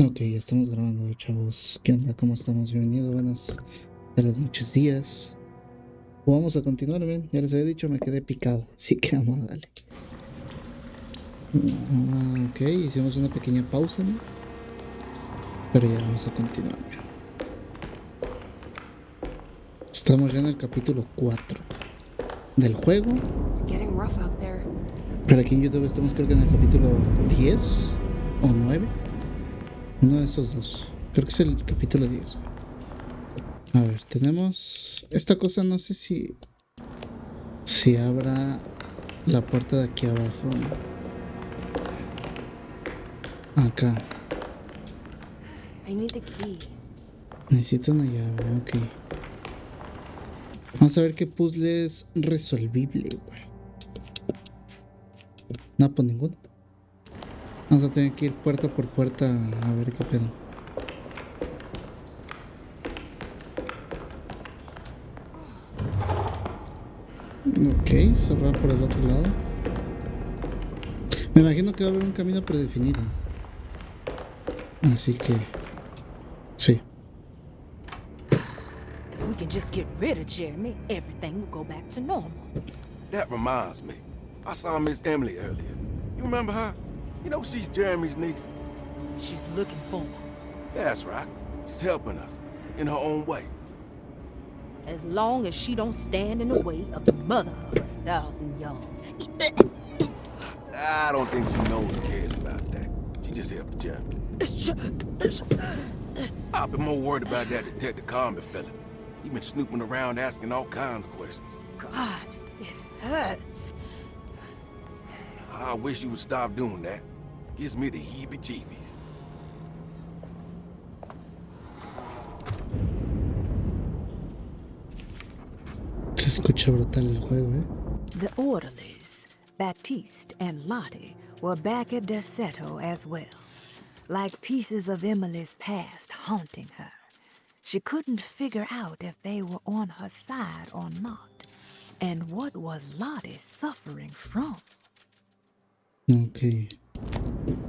Ok, ya estamos grabando, chavos. ¿Qué onda? ¿Cómo estamos? Bienvenidos, buenas noches, días. O vamos a continuar, bien. Ya les había dicho, me quedé picado. Así que vamos a darle. Ok, hicimos una pequeña pausa, ¿no? Pero ya vamos a continuar, bien. Estamos ya en el capítulo 4 del juego. Pero aquí en YouTube estamos, creo que en el capítulo 10 o 9. Uno de esos dos. Creo que es el capítulo 10. A ver, tenemos esta cosa, no sé si abra la puerta de aquí abajo, ¿no? Acá. Necesito una llave, ok. Vamos a ver qué puzzle es resolvible, güey. No, pues ninguno. Vamos a tener que ir puerta por puerta a ver qué pedo. Ok, cerrar por el otro lado. Me imagino que va a haber un camino predefinido. Así que... sí. If we can just get rid of Jeremy, everything will go back to normal. That reminds me. I saw Miss Emily earlier. You remember her? You know she's Jeremy's niece. She's looking for him. That's right. She's helping us. In her own way. As long as she don't stand in the way of the mother of 1,000 young. I don't think she knows or cares about that. She just helped Jeremy. I've been more worried about that Detective Carnby fella. He's been snooping around asking all kinds of questions. God, it hurts. I wish you would stop doing that. Gives me the heebie-jeebies. Se escucha brutal el juego, ¿eh? The orderlies, Baptiste and Lottie, were back at Derceto as well, like pieces of Emily's past haunting her. She couldn't figure out if they were on her side or not. And what was Lottie suffering from? Ok.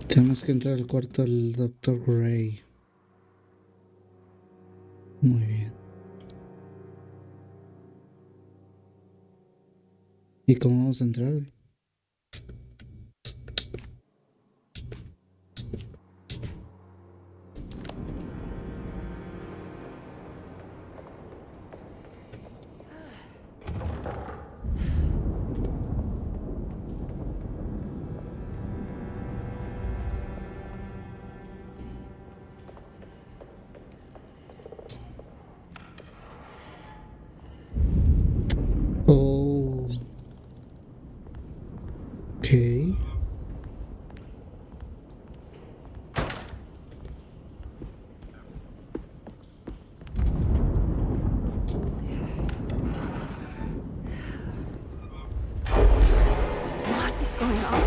Tenemos que entrar al cuarto del Dr. Gray. Muy bien. ¿Y cómo vamos a entrar, güey? Oh. Ok. What is going on?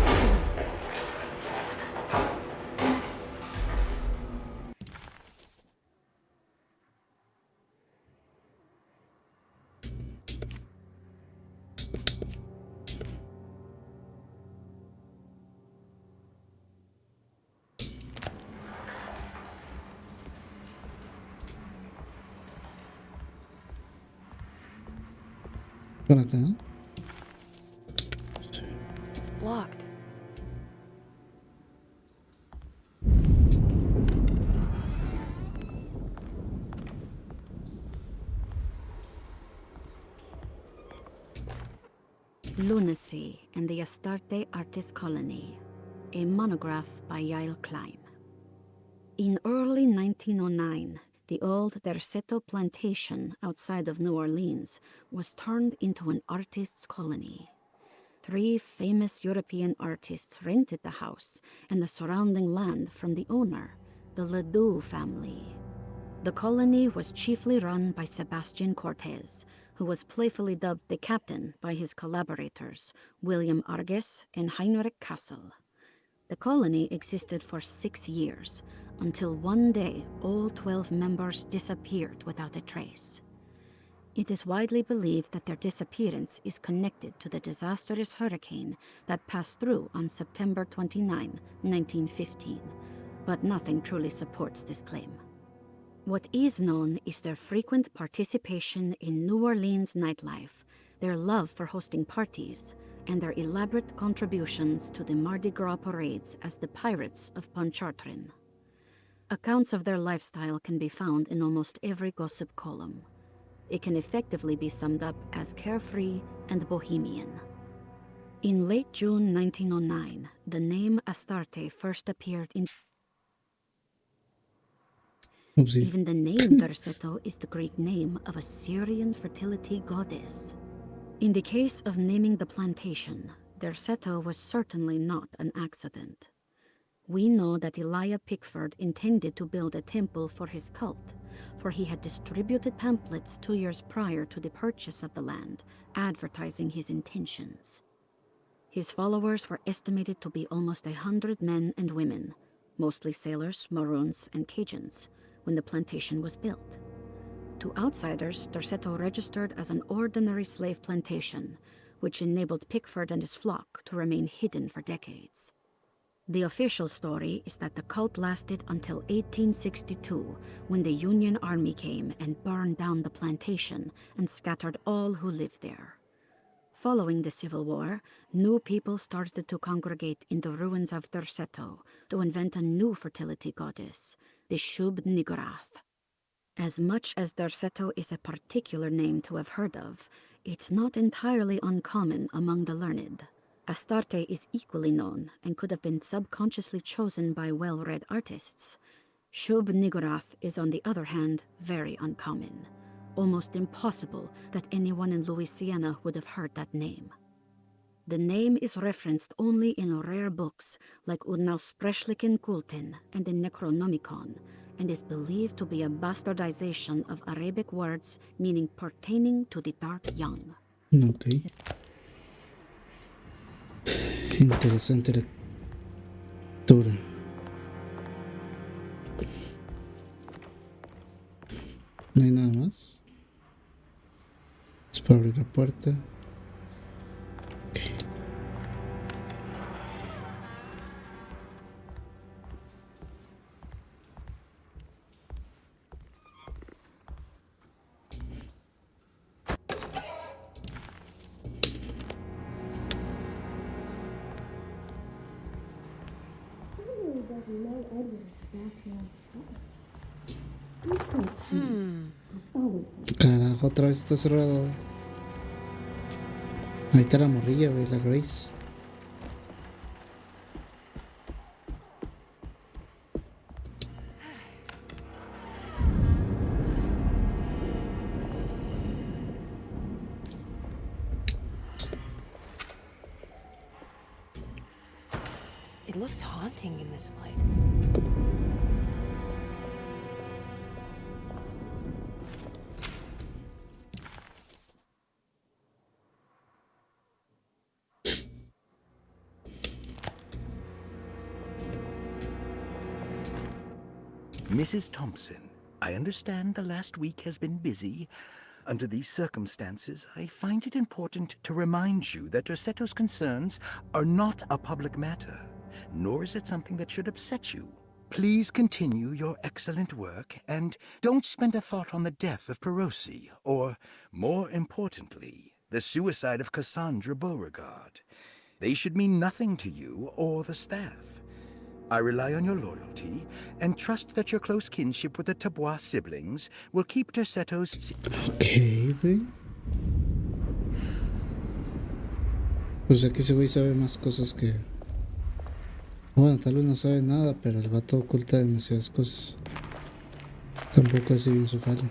Por acá. It's blocked. Lunacy and the Astarte Artist Colony, a monograph by Yael Klein. In early 1909, the old Derceto plantation outside of New Orleans was turned into an artist's colony. 3 famous European artists rented the house and the surrounding land from the owner, the Ledoux family. The colony was chiefly run by Sebastian Cortez, who was playfully dubbed the captain by his collaborators, William Arges and Heinrich Kassel. The colony existed for 6 years, until one day all 12 members disappeared without a trace. It is widely believed that their disappearance is connected to the disastrous hurricane that passed through on September 29, 1915, but nothing truly supports this claim. What is known is their frequent participation in New Orleans nightlife, their love for hosting parties, and their elaborate contributions to the Mardi Gras parades as the Pirates of Pontchartrain. Accounts of their lifestyle can be found in almost every gossip column. It can effectively be summed up as carefree and bohemian. In late June 1909, the name Astarte first appeared in... Oopsie. Even the name Derceto is the Greek name of a Syrian fertility goddess. In the case of naming the plantation, Derceto was certainly not an accident. We know that Elijah Pickford intended to build a temple for his cult, for he had distributed pamphlets 2 years prior to the purchase of the land, advertising his intentions. His followers were estimated to be almost 100 men and women, mostly sailors, Maroons, and Cajuns, when the plantation was built. To outsiders, Derceto registered as an ordinary slave plantation, which enabled Pickford and his flock to remain hidden for decades. The official story is that the cult lasted until 1862, when the Union Army came and burned down the plantation and scattered all who lived there. Following the Civil War, new people started to congregate in the ruins of Derceto to invent a new fertility goddess, the Shub-Niggurath. As much as Derceto is a particular name to have heard of, it's not entirely uncommon among the learned. Astarte is equally known and could have been subconsciously chosen by well-read artists. Shub-Niggurath is, on the other hand, very uncommon. Almost impossible that anyone in Louisiana would have heard that name. The name is referenced only in rare books like Unaussprechlichen Kulten and the Necronomicon, and is believed to be a bastardization of Arabic words meaning pertaining to the dark young. Ok. Interesante lectura. No hay nada más. Es para abrir la puerta. Okay. Carajo, otra vez está cerrado. Ahí está la morrilla, güey, la Grace. It looks haunting in this light. Mrs. Thompson, I understand the last week has been busy. Under these circumstances, I find it important to remind you that Derceto's concerns are not a public matter, nor is it something that should upset you. Please continue your excellent work, and don't spend a thought on the death of Perosi, or, more importantly, the suicide of Cassandra Beauregard. They should mean nothing to you or the staff. I rely on your loyalty, and trust that your close kinship with the Tabois siblings will keep Derceto's... Ok, güey. Pues aquí ese güey sabe más cosas que... Bueno, tal vez no sabe nada, pero el vato oculta demasiadas cosas. Tampoco hace bien su jale.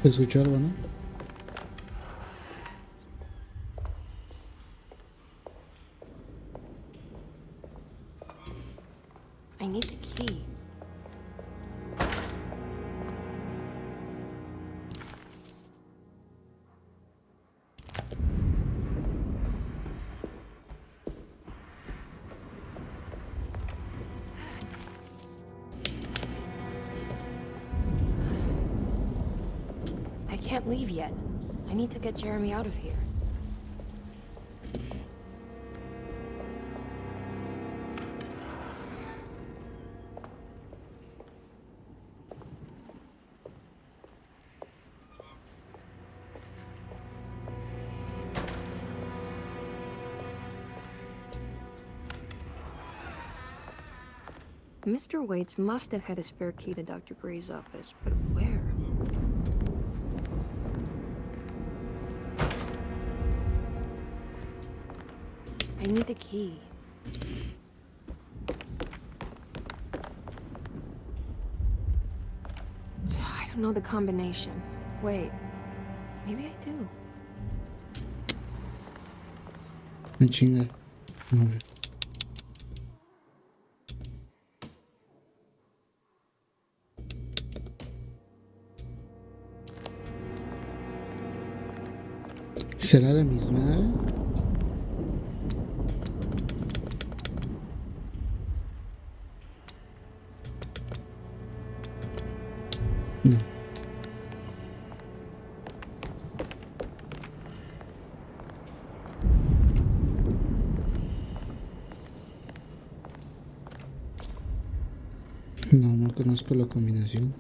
Escuchó algo, ¿no? I need the key. I can't leave yet. I need to get Jeremy out of here. Mr. Waits must have had a spare key to Dr. Gray's office, but where? I need the key. I don't know the combination. Wait, maybe I do. Me chinga. A ver. ¿Será la misma? No. No conozco la combinación.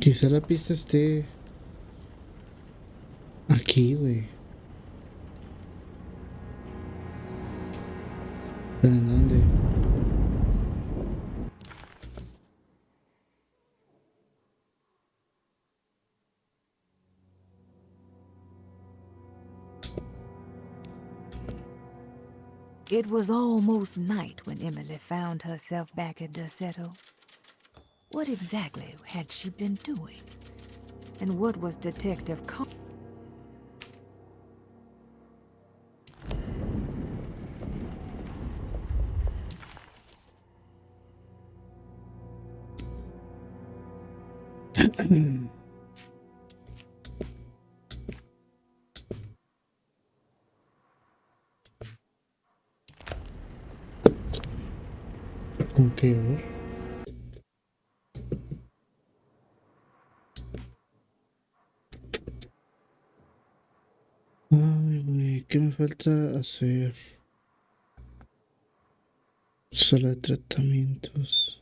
Quizá la pista esté aquí, güey. ¿Pero en dónde? It was almost night when Emily found herself back at Derceto. What exactly had she been doing? And what was Detective ¿Con qué hora? Ay, güey, ¿qué me falta hacer? Sala de tratamientos.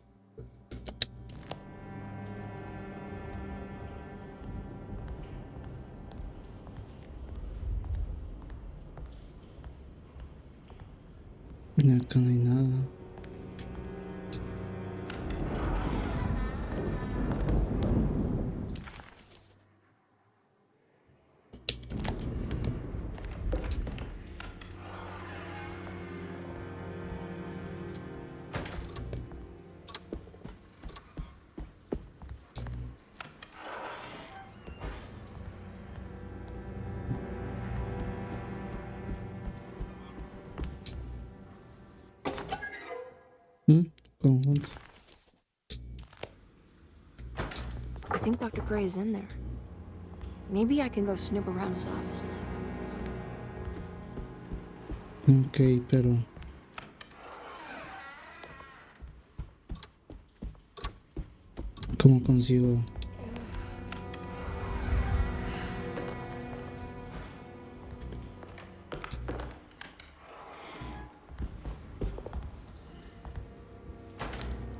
Acá no hay nada. conjunto. I think Dr. Gray is in there. Maybe I can go snoop around his office then. Ok, pero... ¿Cómo consigo?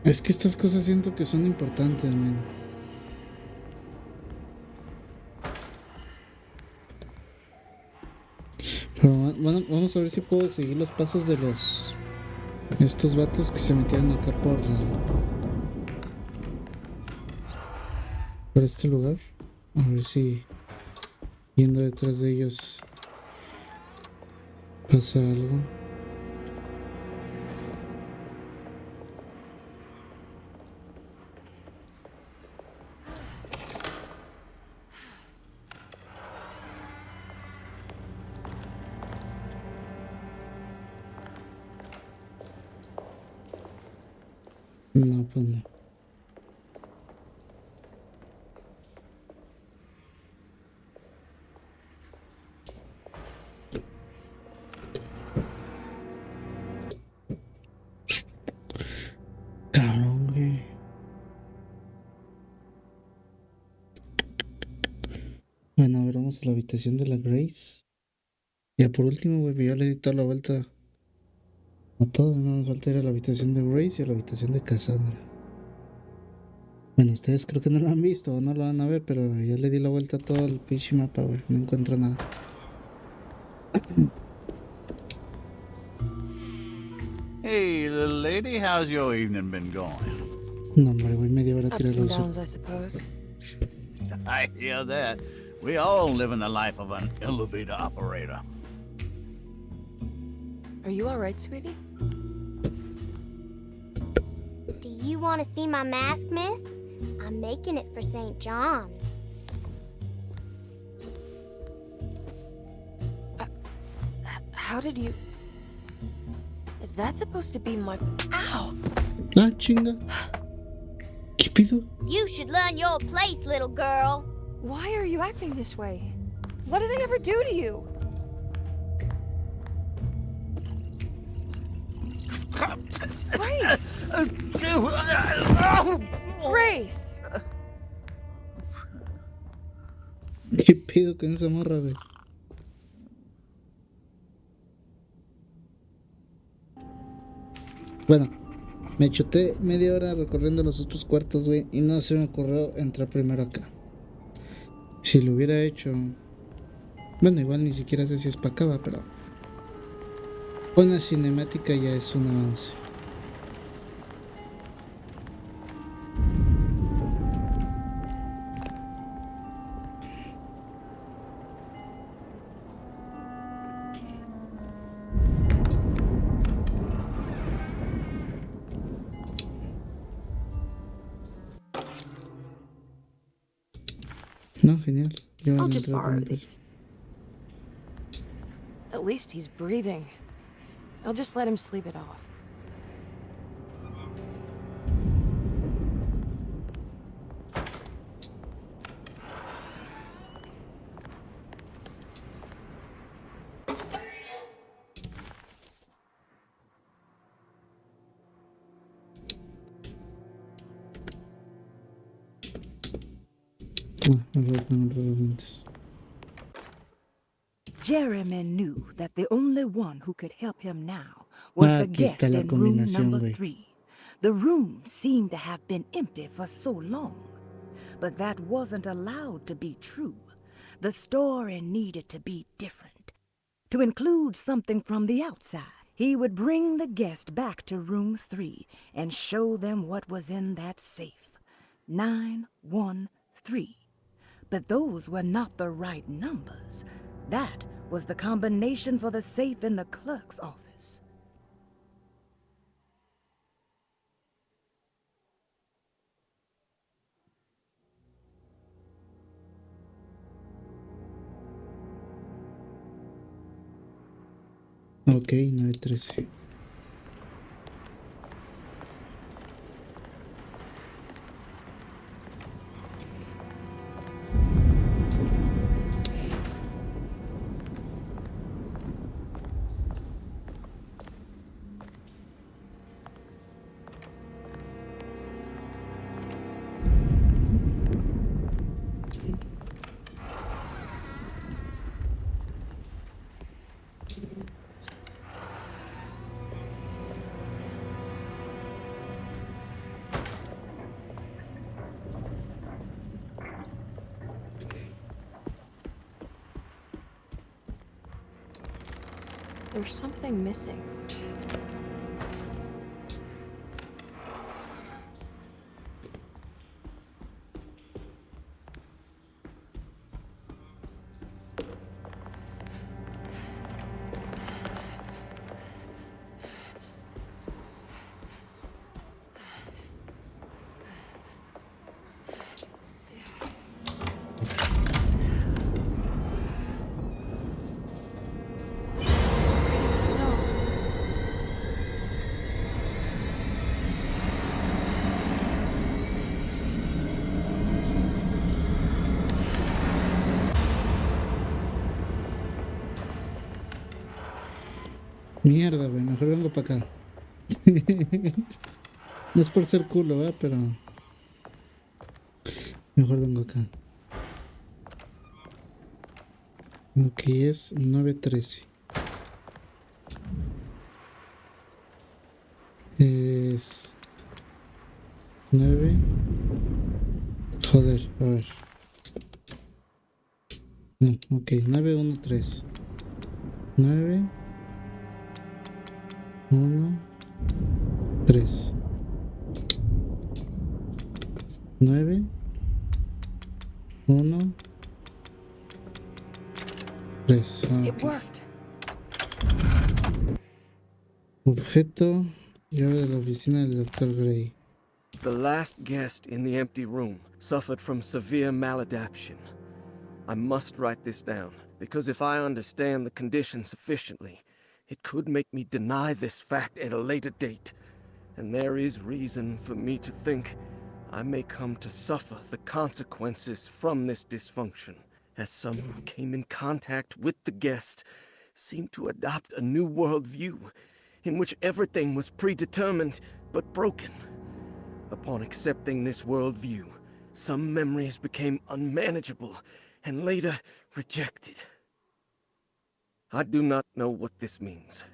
Es que estas cosas siento que son importantes, man. Pero bueno, vamos a ver si puedo seguir los pasos de estos vatos que se metieron acá por este lugar. A ver si yendo detrás de ellos pasa algo. No, pues no. Cabrón, güey. Bueno, a ver, vamos a la habitación de la Grace. Ya por último, güey, ya le di toda la vuelta a todo. No me falta ir a la habitación de Grace y a la habitación de Cassandra. Bueno, ustedes creo que no lo han visto o no lo van a ver, pero ya le di la vuelta a todo el pinche mapa, güey. No encuentro nada. Hey, little lady, how's your evening been going? No, hombre, voy media hora a tirar Ups and los downs, I suppose. I hear that. We all live in the life of an elevator operator. Are you alright, sweetie? Do you want to see my mask, miss? I'm making it for St. John's. How did you... Is that supposed to be my... Ow! Ah, chinga. ¿Qué pido? You should learn your place, little girl. Why are you acting this way? What did I ever do to you? Grace! Grace! ¿Qué pido con esa morra, güey? Bueno, me chuté media hora recorriendo los otros cuartos, güey, y no se me ocurrió entrar primero acá. Si lo hubiera hecho... Bueno, igual ni siquiera sé si es para acá, va, pero... Una cinemática ya es un avance. No, genial. Yo I'll voy a just entrar borrow con these. At least he's breathing. I'll just let him sleep it off. Me voy a poner los lentes. Jeremy knew that the only one who could help him now was the Aquí guest está la in room combinación, number güey. 3. The room seemed to have been empty for so long, but that wasn't allowed to be true. The story needed to be different. To include something from the outside, he would bring the guest back to room 3 and show them what was in that safe. 913. But those were not the right numbers. That was the combination for the safe in the clerk's office. Ok, 913. There's something missing. Mierda, güey, mejor vengo para acá. No es por ser culo, ¿verdad? Pero mejor vengo acá. Ok, es 9:13. Es 9. Joder, a ver. No, ok, 913. 9 1 3 9 1 3. It worked. Objeto, llave de la oficina del Dr. Gray. The last guest in the empty room suffered from severe maladaptation. I must write this down, because if I understand the condition sufficiently, it could make me deny this fact at a later date. And there is reason for me to think I may come to suffer the consequences from this dysfunction, as some who came in contact with the guest seemed to adopt a new worldview in which everything was predetermined but broken. Upon accepting this worldview, some memories became unmanageable and later rejected. I do not know what this means.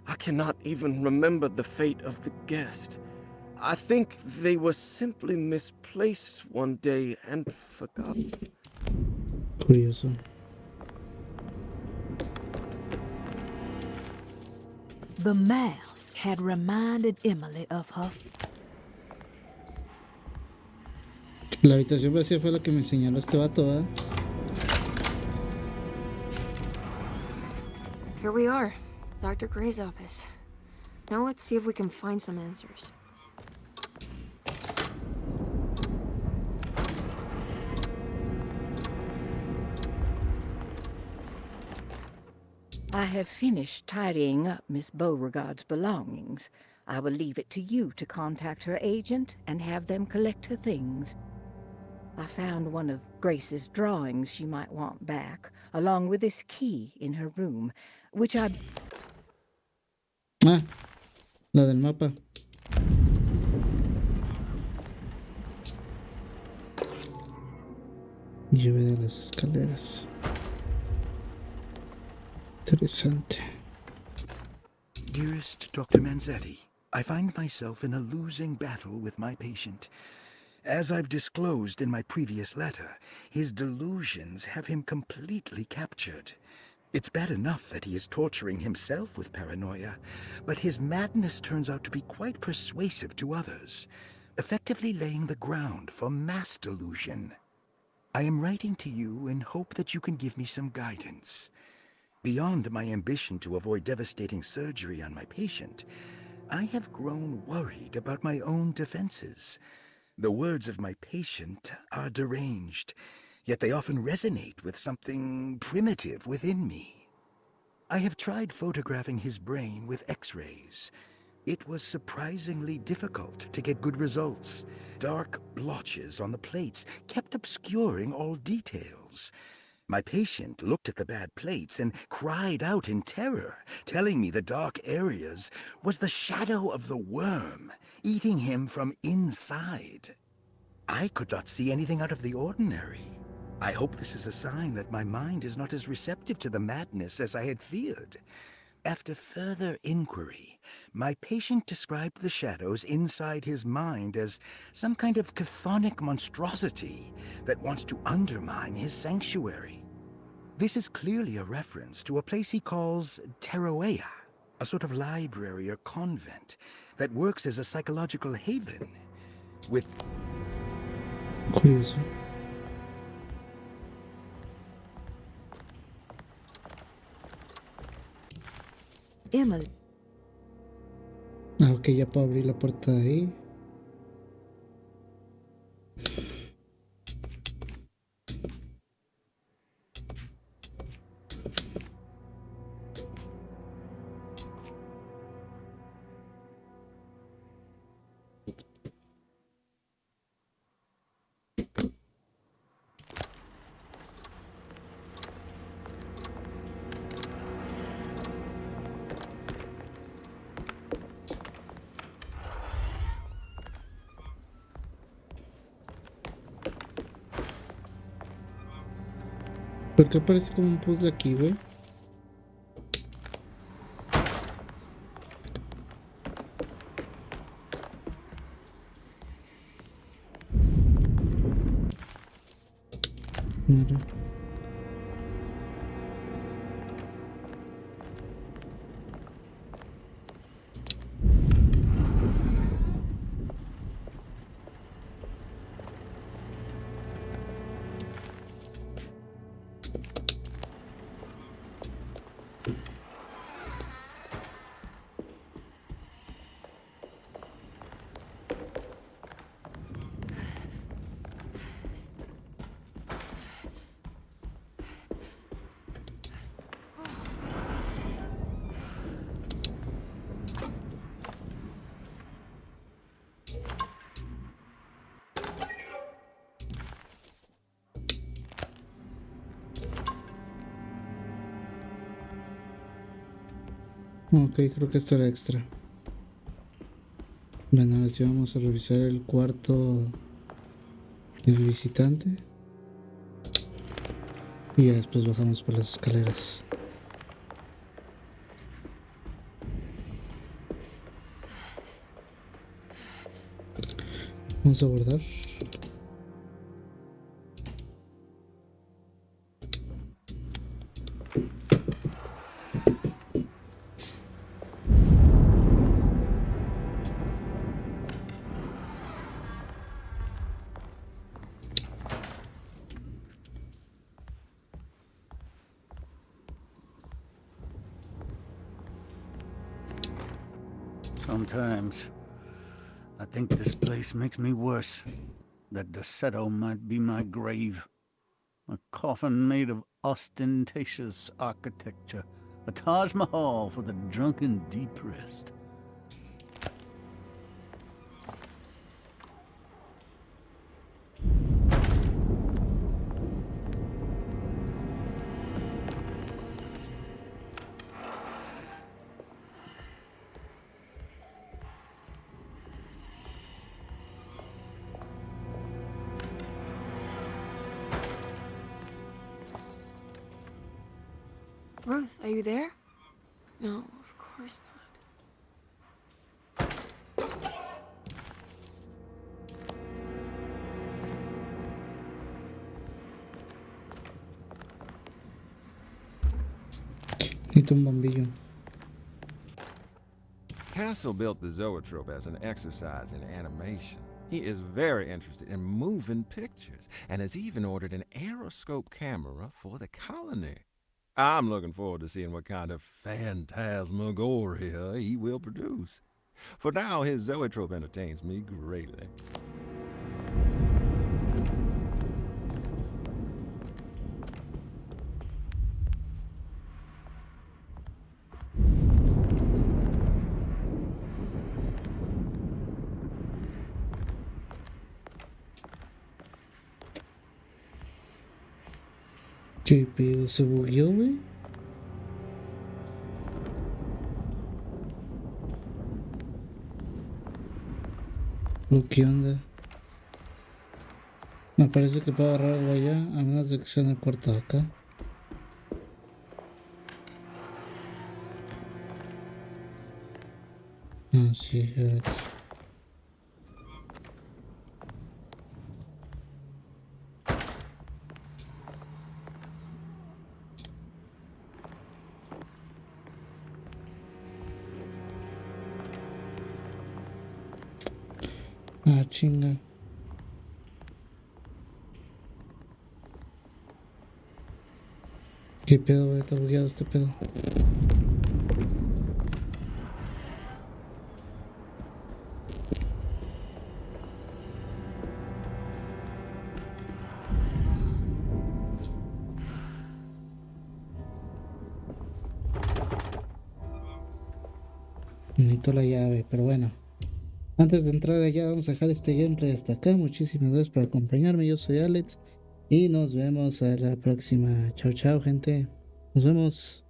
I cannot even remember the fate of the guest. I think they were simply misplaced one day and forgotten. Curioso. The mask had reminded Emily of her. La habitación vacía fue lo que me señaló este vato, ¿verdad? Here we are, Dr. Gray's office. Now let's see if we can find some answers. I have finished tidying up Miss Beauregard's belongings. I will leave it to you to contact her agent and have them collect her things. I found one of Grace's drawings she might want back, along with this key in her room, which I... Ah, la del mapa. Llave de las escaleras. Interesante. Dearest Dr. Manzetti, I find myself in a losing battle with my patient. As I've disclosed in my previous letter, his delusions have him completely captured. It's bad enough that he is torturing himself with paranoia, but his madness turns out to be quite persuasive to others, effectively laying the ground for mass delusion. I am writing to you in hope that you can give me some guidance. Beyond my ambition to avoid devastating surgery on my patient, I have grown worried about my own defenses. The words of my patient are deranged, yet they often resonate with something primitive within me. I have tried photographing his brain with X-rays. It was surprisingly difficult to get good results. Dark blotches on the plates kept obscuring all details. My patient looked at the bad plates and cried out in terror, telling me the dark areas was the shadow of the worm, eating him from inside. I could not see anything out of the ordinary. I hope this is a sign that my mind is not as receptive to the madness as I had feared. After further inquiry, my patient described the shadows inside his mind as some kind of chthonic monstrosity that wants to undermine his sanctuary. This is clearly a reference to a place he calls Teroea, a sort of library or convent that works as a psychological haven with... Curioso. Emily. Ah, ok, ya puedo abrir la puerta de ahí. ¿Por qué parece como un puzzle aquí, güey? Mira. Ok, creo que esto era extra. Bueno, ahora sí vamos a revisar el cuarto del visitante. Y ya después bajamos por las escaleras. Vamos a guardar. Sometimes, I think this place makes me worse. That Derceto might be my grave. A coffin made of ostentatious architecture. A Taj Mahal for the drunken depressed. Ruth, are you there? No, of course not. Necesito un bombillo. Castle built the zoetrope as an exercise in animation. He is very interested in moving pictures and has even ordered an aeroscope camera for the colony. I'm looking forward to seeing what kind of phantasmagoria he will produce. For now, his zoetrope entertains me greatly. ¿Qué pedo? ¿Se bugueó, güey? ¿O qué onda? Me parece que puedo agarrar algo allá, a menos de que sea en el cuarto de acá. Ah, sí, ahora aquí. Ah, chinga. ¿Qué pedo, güey? Está bugueado este pedo. Necesito la llave, pero bueno. Antes de entrar allá, vamos a dejar este gameplay hasta acá. Muchísimas gracias por acompañarme. Yo soy Alex. Y nos vemos a la próxima. Chao, chao, gente. Nos vemos.